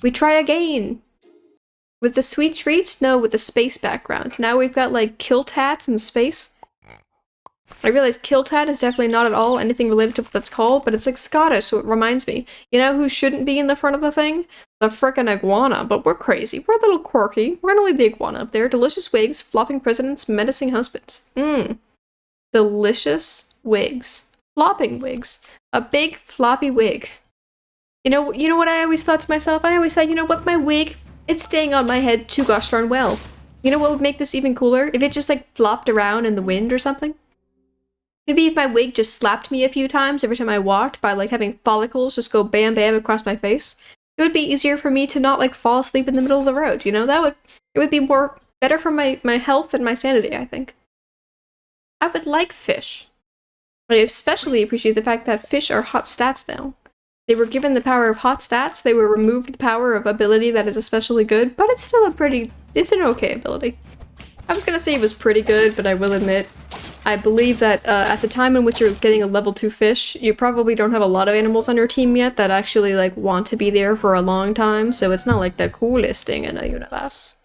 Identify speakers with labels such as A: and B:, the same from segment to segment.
A: We try again. With the sweet treats? No, with the space background. Now we've got, like, kilt hats in space. I realize kilt hat is definitely not at all anything related to what it's called, but it's, like, Scottish, so it reminds me. You know who shouldn't be in the front of the thing? The frickin' iguana, but we're crazy. We're a little quirky. We're gonna leave the iguana up there. Delicious wigs, flopping presidents, menacing husbands. Delicious wigs. Flopping wigs. A big floppy wig. You know what I always thought to myself? I always thought, you know what, my wig, it's staying on my head too gosh darn well. You know what would make this even cooler? If it just, like, flopped around in the wind or something? Maybe if my wig just slapped me a few times every time I walked by, like, having follicles just go bam bam across my face. It would be easier for me to not, like, fall asleep in the middle of the road, you know? It would be better for my health and my sanity, I think. I would like fish. I especially appreciate the fact that fish are hot stats now. They were given the power of hot stats, they were removed the power of ability that is especially good, but it's still it's an okay ability. I was gonna say it was pretty good, but I will admit, I believe that at the time in which you're getting a level 2 fish, you probably don't have a lot of animals on your team yet that actually, like, want to be there for a long time, so it's not, like, the coolest thing in the universe.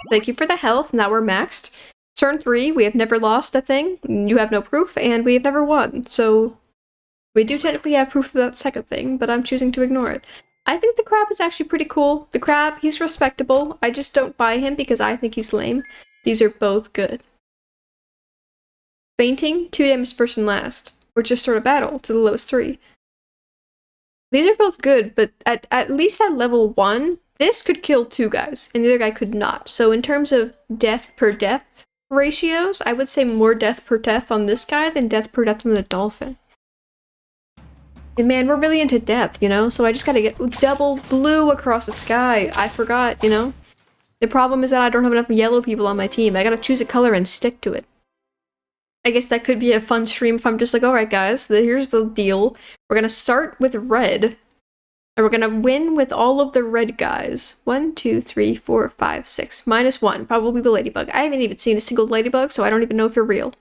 A: Thank you for the health, now we're maxed. Turn 3, we have never lost a thing, you have no proof, and we have never won, so we do technically have proof of that second thing, but I'm choosing to ignore it. I think the crab is actually pretty cool. The crab, he's respectable. I just don't buy him because I think he's lame. These are both good. Fainting, 2 damage person last. Or just start a battle to the lowest 3. These are both good, but at least at level 1, this could kill 2 guys, and the other guy could not. So in terms of death per death ratios, I would say more death per death on this guy than death per death on the dolphin. And man, we're really into death, you know? So I just gotta get double blue across the sky. I forgot, you know? The problem is that I don't have enough yellow people on my team. I gotta choose a color and stick to it. I guess that could be a fun stream if I'm just like, alright guys, here's the deal. We're gonna start with red. And we're gonna win with all of the red guys. 1, 2, 3, 4, 5, 6. -1, probably the ladybug. I haven't even seen a single ladybug, so I don't even know if you're real.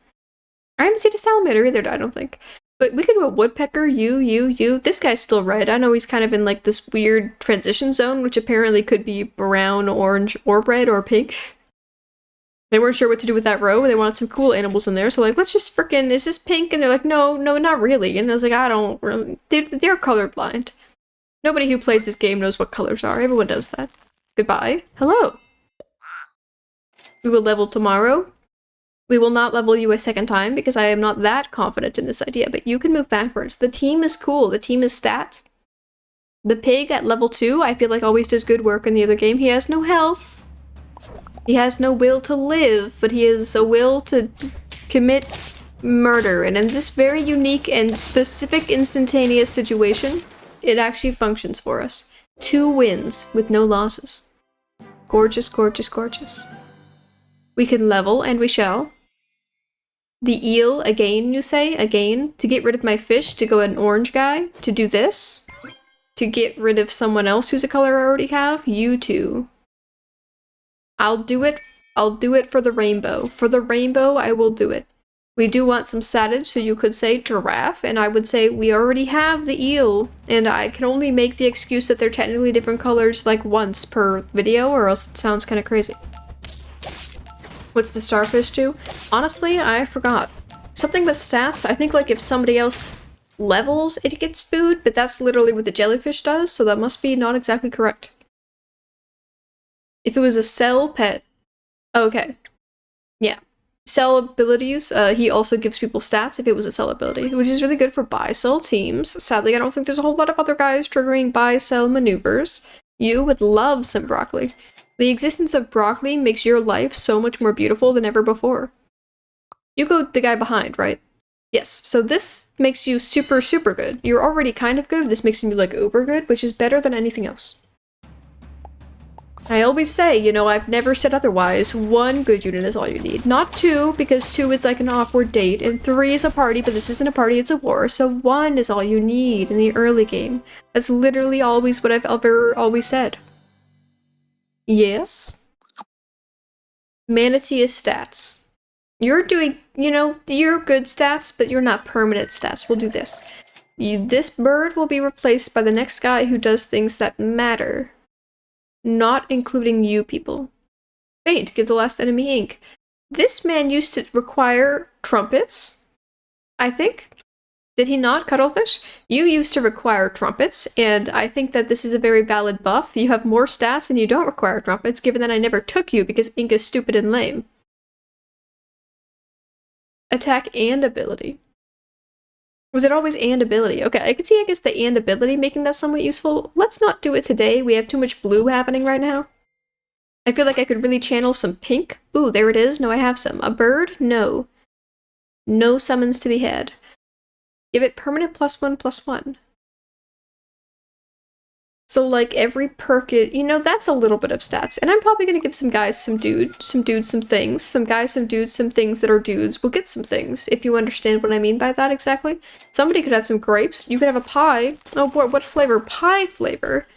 A: I haven't seen a salamander either, I don't think. But we could do a woodpecker, you. This guy's still red. I know he's kind of in, like, this weird transition zone, which apparently could be brown, orange, or red, or pink. They weren't sure what to do with that row, and they wanted some cool animals in there, so like, let's just frickin', is this pink? And they're like, no, not really. And I was like, I don't really, they're colorblind. Nobody who plays this game knows what colors are. Everyone knows that. Goodbye. Hello. We will level tomorrow. We will not level you a second time because I am not that confident in this idea, but you can move backwards. The team is cool. The team is stat. The pig at level 2, I feel like always does good work in the other game. He has no health. He has no will to live, but he has a will to commit murder. And in this very unique and specific instantaneous situation, it actually functions for us. 2 wins with no losses. Gorgeous, gorgeous, gorgeous. We can level, and we shall. The eel, again, you say? Again? To get rid of my fish, to go an orange guy? To do this? To get rid of someone else who's a color I already have? You too. I'll do it for the rainbow. For the rainbow, I will do it. We do want some satin, so you could say giraffe, and I would say we already have the eel, and I can only make the excuse that they're technically different colors like once per video, or else it sounds kind of crazy. What's the starfish do? Honestly, I forgot. Something with stats, I think like if somebody else levels, it gets food, but that's literally what the jellyfish does, so that must be not exactly correct. If it was a cell pet... Okay. Yeah. Cell abilities, he also gives people stats if it was a cell ability, which is really good for buy-sell teams. Sadly, I don't think there's a whole lot of other guys triggering buy-sell maneuvers. You would love some broccoli. The existence of broccoli makes your life so much more beautiful than ever before. You go the guy behind, right? Yes, so this makes you super, super good. You're already kind of good, this makes you like uber good, which is better than anything else. I always say, you know, I've never said otherwise, 1 good unit is all you need. Not 2, because 2 is like an awkward date, and 3 is a party, but this isn't a party, it's a war, so 1 is all you need in the early game. That's literally always what I've ever always said. Yes? Manatee is stats. You're doing, you know, you're good stats, but you're not permanent stats. We'll do this. This bird will be replaced by the next guy who does things that matter. Not including you people. Faint, give the last enemy ink. This man used to require trumpets, I think. Did he not, Cuttlefish? You used to require trumpets, and I think that this is a very valid buff. You have more stats and you don't require trumpets, given that I never took you because ink is stupid and lame. Attack and ability. Was it always and ability? Okay, I could see, I guess, the and ability making that somewhat useful. Let's not do it today. We have too much blue happening right now. I feel like I could really channel some pink. Ooh, there it is. No, I have some. A bird? No. No summons to be had. Give it permanent +1/+1. So, like, every perk, you know, that's a little bit of stats. And I'm probably gonna give some guys some dudes some things. Some guys some dudes some things that are dudes. We'll get some things, if you understand what I mean by that exactly. Somebody could have some grapes. You could have a pie. Oh, what flavor? Pie flavor.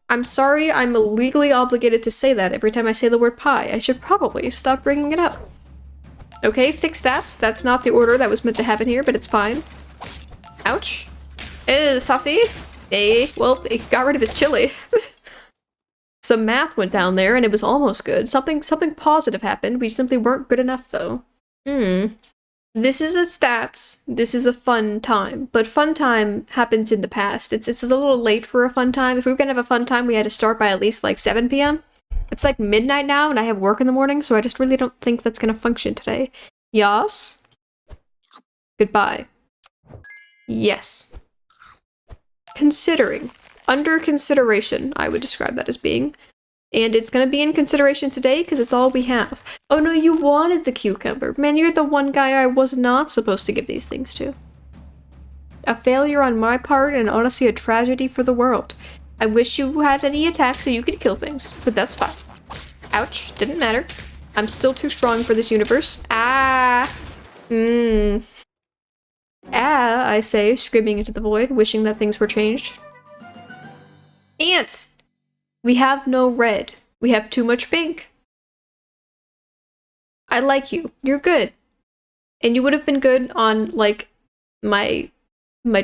A: I'm sorry, I'm legally obligated to say that every time I say the word pie. I should probably stop bringing it up. Okay, thick stats. That's not the order that was meant to happen here, but it's fine. Ouch. Saucy. Hey, well, it got rid of his chili. Some math went down there, and it was almost good. Something positive happened. We simply weren't good enough, though. This is a stats. This is a fun time. But fun time happens in the past. It's a little late for a fun time. If we were gonna have a fun time, we had to start by at least, like, 7 p.m. It's like midnight now, and I have work in the morning, so I just really don't think that's gonna function today. Yas? Goodbye. Yes. Considering. Under consideration, I would describe that as being. And it's gonna be in consideration today, because it's all we have. Oh no, you wanted the cucumber. Man, you're the one guy I was not supposed to give these things to. A failure on my part, and honestly a tragedy for the world. I wish you had any attack so you could kill things, but that's fine. Ouch, didn't matter. I'm still too strong for this universe. Ah! Ah, I say, screaming into the void, wishing that things were changed. Ants! We have no red. We have too much pink. I like you. You're good. And you would have been good on, like, my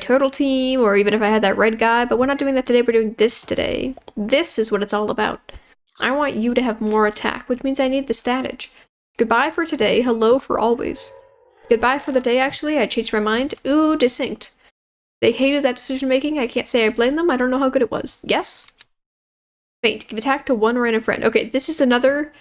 A: turtle team, or even if I had that red guy, but we're not doing that today, we're doing this today. This is what it's all about. I want you to have more attack, which means I need the statage. Goodbye for today, hello for always. Goodbye for the day, actually. I changed my mind. Ooh, distinct. They hated that decision-making. I can't say I blame them. I don't know how good it was. Yes? Faint. Give attack to one random friend. Okay, this is another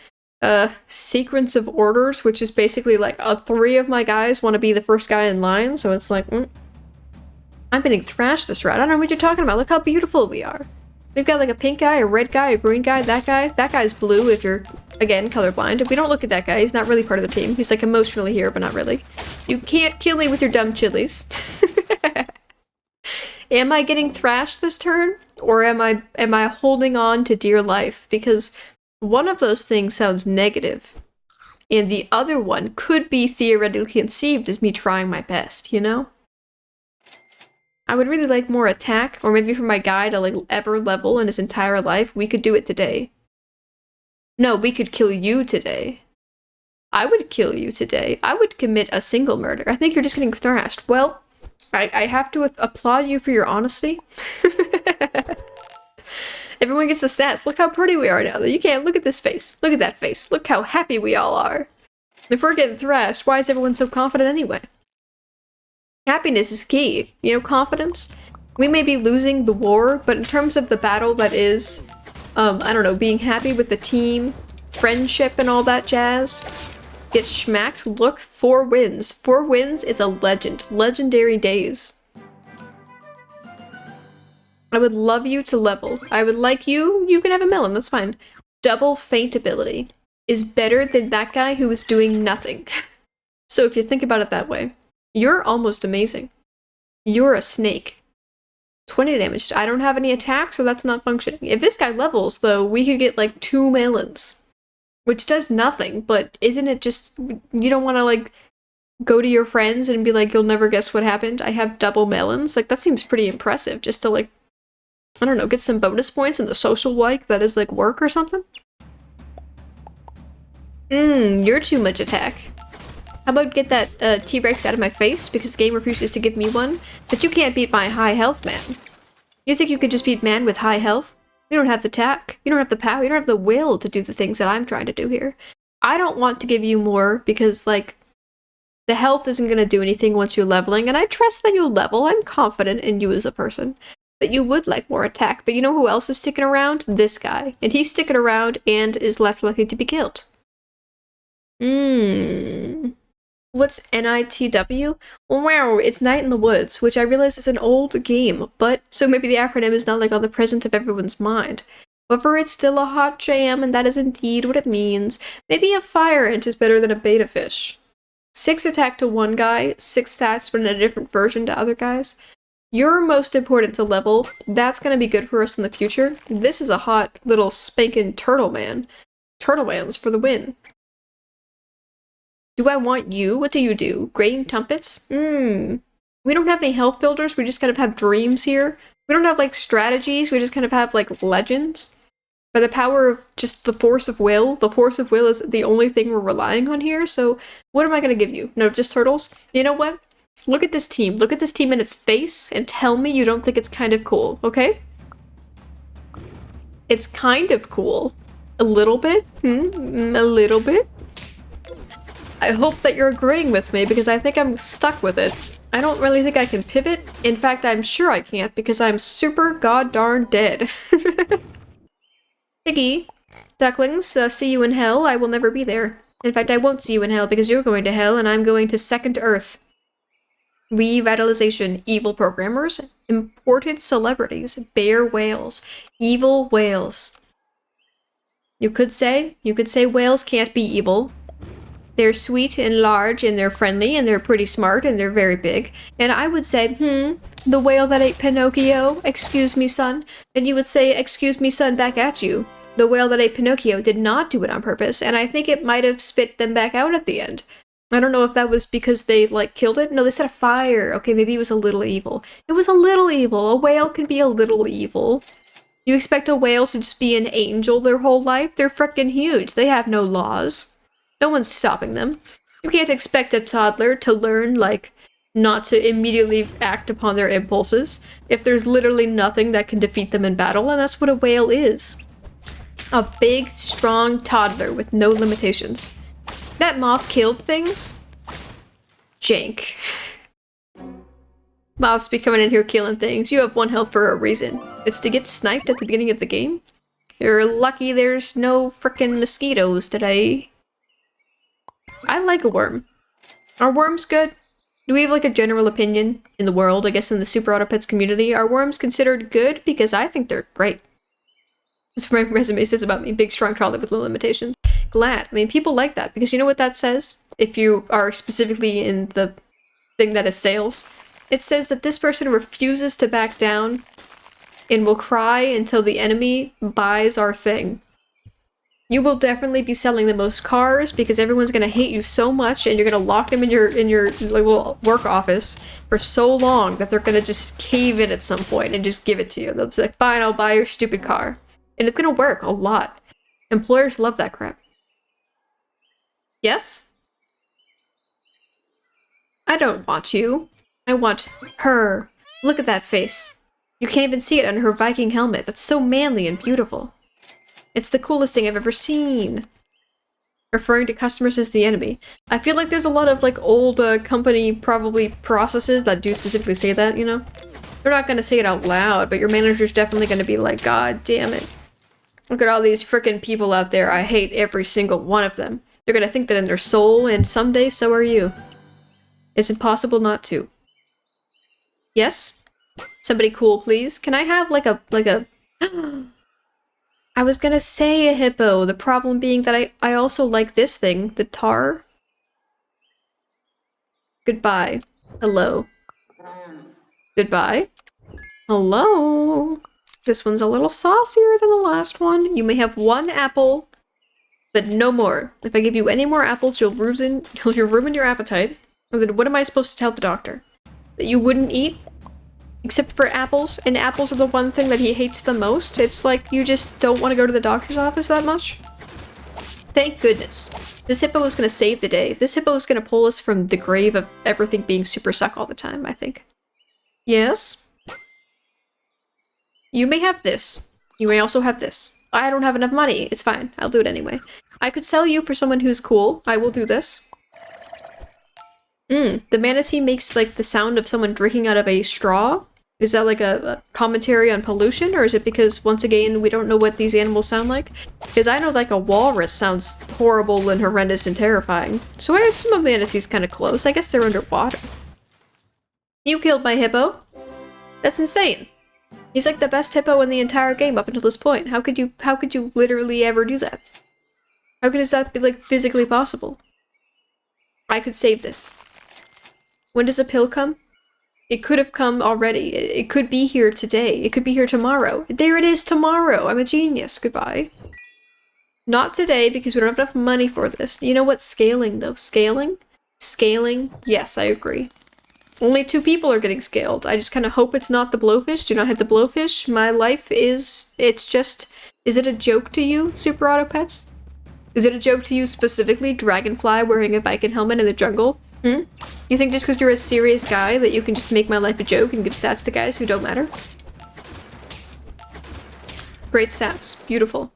A: sequence of orders, which is basically like 3 of my guys want to be the first guy in line, so it's like, I'm getting thrashed this route. I don't know what you're talking about. Look how beautiful we are. We've got like a pink guy, a red guy, a green guy, that guy. That guy's blue if you're, again, colorblind. If we don't look at that guy, he's not really part of the team. He's like emotionally here, but not really. You can't kill me with your dumb chilies. Am I getting thrashed this turn? Or am I holding on to dear life? Because one of those things sounds negative. And the other one could be theoretically conceived as me trying my best, you know? I would really like more attack, or maybe for my guy to like ever level in his entire life. We could do it today. No, we could kill you today. I would kill you today. I would commit a single murder. I think you're just getting thrashed. Well, I have to applaud you for your honesty. Everyone gets the stats. Look how pretty we are now. You can't look at this face. Look at that face. Look how happy we all are. If we're getting thrashed, why is everyone so confident anyway? Happiness is key. You know, confidence. We may be losing the war, but in terms of the battle that is, I don't know, being happy with the team, friendship and all that jazz, get schmacked. Look, 4 wins. 4 wins is a legend. Legendary days. I would love you to level. I would like you. You can have a melon, that's fine. Double feint ability is better than that guy who was doing nothing. So if you think about it that way, you're almost amazing. You're a snake. 20 damage. I don't have any attack, so that's not functioning. If this guy levels, though, we could get like 2 melons. Which does nothing, but isn't it just, you don't want to like go to your friends and be like, you'll never guess what happened, I have double melons? Like, that seems pretty impressive, just to like, I don't know, get some bonus points in the social like that is like work or something? You're too much attack. How about get that T-Rex out of my face because the game refuses to give me one? But you can't beat my high health man. You think you could just beat man with high health? You don't have the tack, you don't have the power, you don't have the will to do the things that I'm trying to do here. I don't want to give you more because, like, the health isn't going to do anything once you're leveling, and I trust that you'll level. I'm confident in you as a person. But you would like more attack. But you know who else is sticking around? This guy. And he's sticking around and is less likely to be killed. What's NITW? Wow, it's Night in the Woods, which I realize is an old game, but so maybe the acronym is not like on the present of everyone's mind. However, it's still a hot jam, and that is indeed what it means. Maybe a fire ant is better than a beta fish. 6 attack to one guy, 6 stats but in a different version to other guys. You're most important to level. That's gonna be good for us in the future. This is a hot little spankin' turtle man. Turtle man's for the win. Do I want you? What do you do? Grating tumpets? We don't have any health builders, we just kind of have dreams here. We don't have, like, strategies, we just kind of have, like, legends. By the power of just the force of will is the only thing we're relying on here, so what am I gonna give you? No, just turtles? You know what? Look at this team. Look at this team in its face and tell me you don't think it's kind of cool, okay? It's kind of cool. A little bit? A little bit? I hope that you're agreeing with me because I think I'm stuck with it. I don't really think I can pivot. In fact, I'm sure I can't because I'm super goddarn dead. Piggy, ducklings, see you in hell. I will never be there. In fact, I won't see you in hell because you're going to hell and I'm going to second Earth. Revitalization, evil programmers, imported celebrities, bear whales, evil whales. You could say whales can't be evil. They're sweet and large and they're friendly and they're pretty smart and they're very big. And I would say, the whale that ate Pinocchio, excuse me, son. And you would say, excuse me, son, back at you. The whale that ate Pinocchio did not do it on purpose, and I think it might have spit them back out at the end. I don't know if that was because they, like, killed it. No, they set a fire. Okay, maybe it was a little evil. It was a little evil. A whale can be a little evil. You expect a whale to just be an angel their whole life? They're frickin' huge. They have no laws. No one's stopping them. You can't expect a toddler to learn, like, not to immediately act upon their impulses if there's literally nothing that can defeat them in battle, and that's what a whale is. A big, strong toddler with no limitations. That moth killed things? Jank. Moths be coming in here killing things. You have 1 health for a reason. It's to get sniped at the beginning of the game? You're lucky there's no frickin' mosquitoes today. I like a worm. Are worms good? Do we have, like, a general opinion in the world, I guess in the Super Auto Pets community? Are worms considered good? Because I think they're great. That's what my resume says about me. Big, strong toddler with no limitations. Glad. I mean, people like that, because you know what that says? If you are specifically in the thing that is sales. It says that this person refuses to back down and will cry until the enemy buys our thing. You will definitely be selling the most cars because everyone's gonna hate you so much and you're gonna lock them in your little work office for so long that they're gonna just cave in at some point and just give it to you. They'll be like, fine, I'll buy your stupid car. And it's gonna work a lot. Employers love that crap. Yes? I don't want you. I want her. Look at that face. You can't even see it under her Viking helmet. That's so manly and beautiful. It's the coolest thing I've ever seen. Referring to customers as the enemy. I feel like there's a lot of, like, old company probably processes that do specifically say that, you know? They're not gonna say it out loud, but your manager's definitely gonna be like, God damn it. Look at all these frickin' people out there. I hate every single one of them. They're gonna think that in their soul, and someday so are you. It's impossible not to. Yes? Somebody cool, please? Can I have, like a... I was gonna say a hippo, the problem being that I also like this thing, the tar. Goodbye. Hello. Goodbye. Hello. This one's a little saucier than the last one. You may have 1 apple, but no more. If I give you any more apples, you'll ruin your appetite. And then what am I supposed to tell the doctor? That you wouldn't eat? Except for apples, and apples are the one thing that he hates the most. It's like you just don't want to go to the doctor's office that much. Thank goodness. This hippo was gonna save the day. This hippo was gonna pull us from the grave of everything being super suck all the time, I think. Yes? You may have this. You may also have this. I don't have enough money. It's fine. I'll do it anyway. I could sell you for someone who's cool. I will do this. The manatee makes like the sound of someone drinking out of a straw. Is that like a commentary on pollution, or is it because, once again, we don't know what these animals sound like? Because I know like a walrus sounds horrible and horrendous and terrifying. So I assume a manatee's kind of close. I guess they're underwater. You killed my hippo. That's insane. He's like the best hippo in the entire game up until this point. How could you literally ever do that? How could that be like physically possible? I could save this. When does a pill come? It could have come already. It could be here today. It could be here tomorrow. There it is tomorrow. I'm a genius. Goodbye. Not today because we don't have enough money for this. You know what? Scaling though. Scaling? Scaling? Yes, I agree. Only 2 people are getting scaled. I just kind of hope it's not the blowfish. Do not hit the blowfish. My life is... It's just... Is it a joke to you, Super Auto Pets? Is it a joke to you specifically, Dragonfly wearing a Viking helmet in the jungle? You think just because you're a serious guy that you can just make my life a joke and give stats to guys who don't matter? Great stats. Beautiful.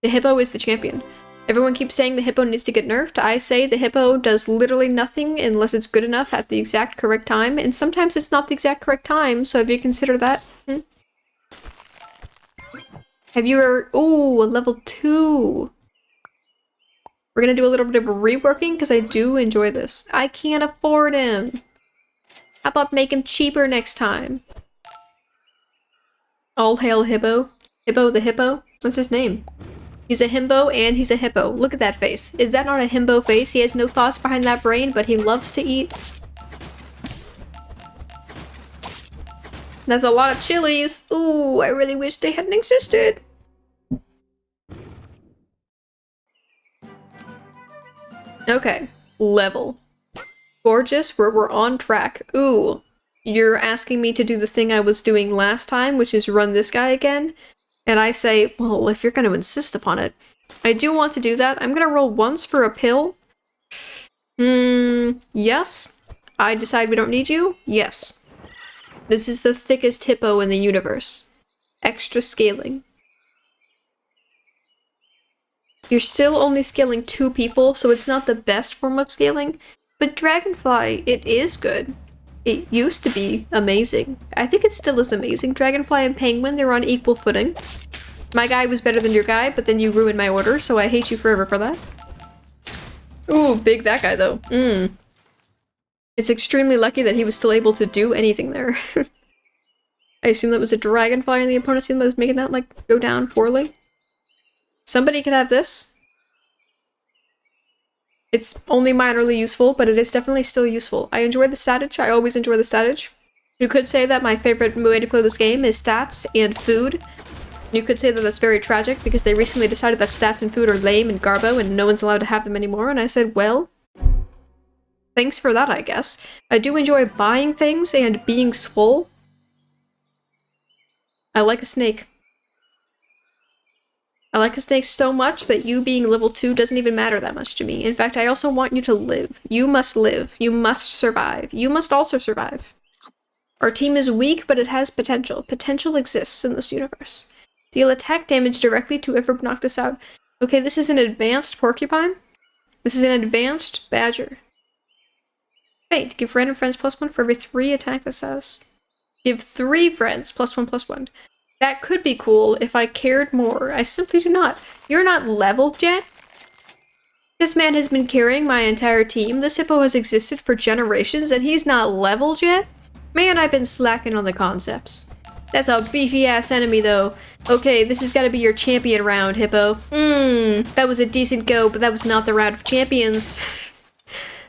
A: The hippo is the champion. Everyone keeps saying the hippo needs to get nerfed. I say the hippo does literally nothing unless it's good enough at the exact correct time, and sometimes it's not the exact correct time, so have you considered that? Have you ever... Ooh, a level 2! We're gonna do a little bit of reworking because I do enjoy this. I can't afford him. How about make him cheaper next time? All hail Hippo. Hippo the hippo? That's his name. He's a himbo and he's a hippo. Look at that face. Is that not a himbo face? He has no thoughts behind that brain, but he loves to eat. That's a lot of chilies. Ooh, I really wish they hadn't existed. Okay, level. Gorgeous, we're on track. Ooh, you're asking me to do the thing I was doing last time, which is run this guy again? And I say, well, if you're going to insist upon it. I do want to do that. I'm going to roll once for a pill. Yes. I decide we don't need you? Yes. This is the thickest hippo in the universe. Extra scaling. You're still only scaling 2 people, so it's not the best form of scaling. But Dragonfly, it is good. It used to be amazing. I think it still is amazing. Dragonfly and Penguin, they're on equal footing. My guy was better than your guy, but then you ruined my order, so I hate you forever for that. Ooh, big that guy though. It's extremely lucky that he was still able to do anything there. I assume that was a Dragonfly in the opponent's team that was making that, like, go down poorly. Somebody could have this. It's only minorly useful, but it is definitely still useful. I enjoy the statage. I always enjoy the statage. You could say that my favorite way to play this game is stats and food. You could say that that's very tragic because they recently decided that stats and food are lame and garbo and no one's allowed to have them anymore, and I said, well, thanks for that, I guess. I do enjoy buying things and being swole. I like a snake. I like a snake so much that you being level 2 doesn't even matter that much to me. In fact, I also want you to live. You must live. You must survive. You must also survive. Our team is weak, but it has potential. Potential exists in this universe. Deal attack damage directly to whoever knocked this out. Okay, this is an advanced porcupine. This is an advanced badger. Wait, give random friends +1 for every 3 attack this has. Give 3 friends +1/+1. That could be cool if I cared more. I simply do not. You're not leveled yet? This man has been carrying my entire team. This hippo has existed for generations and he's not leveled yet? Man, I've been slacking on the concepts. That's a beefy-ass enemy, though. Okay, this has got to be your champion round, hippo. That was a decent go, but that was not the round of champions.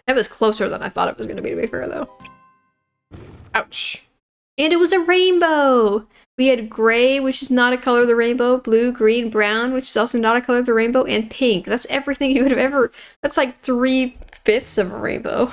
A: That was closer than I thought it was going to be fair, though. Ouch. And it was a rainbow! We had gray, which is not a color of the rainbow, blue, green, brown, which is also not a color of the rainbow, and pink. That's everything you would have ever... That's like 3/5 of a rainbow.